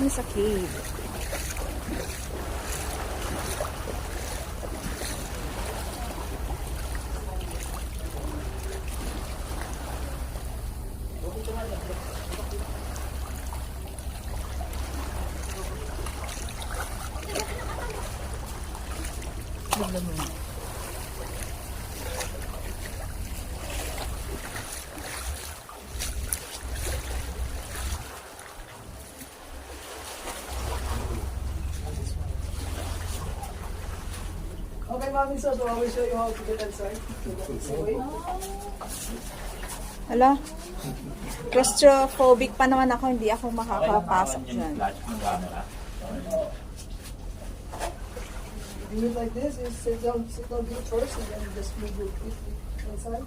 kami sa cave. Okay, Mami, so I will show you how to get inside. Hala, claustrophobic pa naman ako, hindi ako makakapasok dyan. Do it like this, you sit down here first and then you just move your feet inside.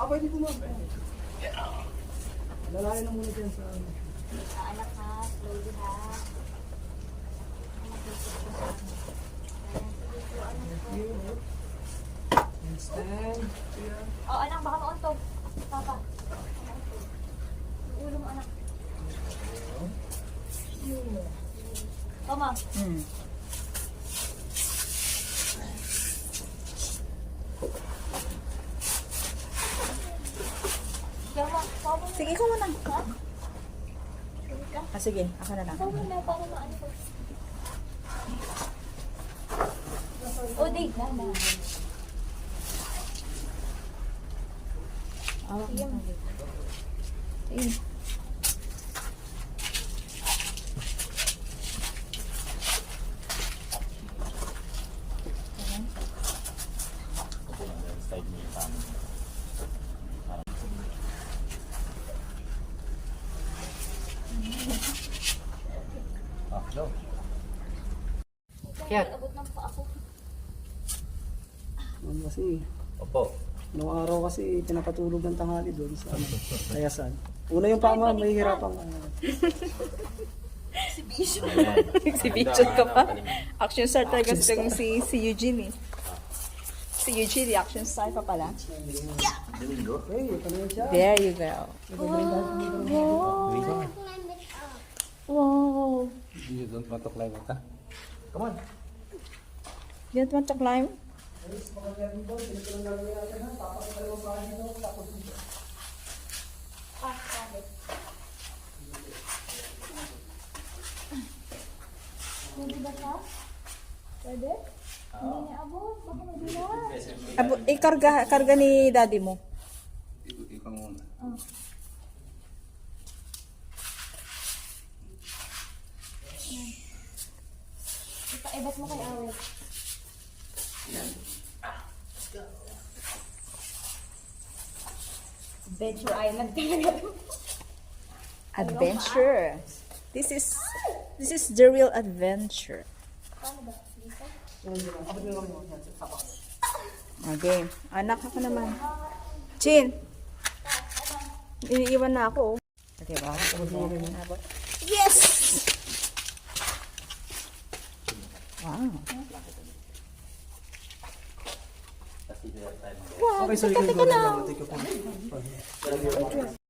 Pwede po ma'am. Lalayan lang muna dyan sa ano. Anak ha, slowly ha. And stand. Yeah. Oh, anak, baka mauntog. Papa. Ulo mo, anak. Oh, ma'am. Diyan, ma'am. Papa mo. Sige, ikaw muna. Ha? Ah, sige, ako na lang. Papa mo na, papa mo, ano ko. Oh, date na, na. Awak Sige, mo. ma'am. Sige. Kaya, abot ng pa ako. Ma'am, kasi, Opo. noong araw kasi pinapatulog ng tanghali doon sa ano, Tayasan. Una yung pama, may hirapang Exhibition ka pa. Action star talaga si Eugene eh. Si Eugene, action star pa pala. Domingo? hey, ito na yun siya. There you go. Wow. You don't want to climb it, ha? Come on. You don't want to climb? Ah, sabi. Pwede ba siya? Pwede? Hindi niya abot. Baka mabilang. Karga ni daddy mo. Ikaw muna. Ipaibat mo kay Awet. Adventure Island talaga. Adventure. This is the real adventure. Paano ba? Lisa? Okay. Anak ako naman. Chin. Iniiwan na ako. Okay ba? Yes! Wow. Wow. Okay, so you can go now. Take a photo.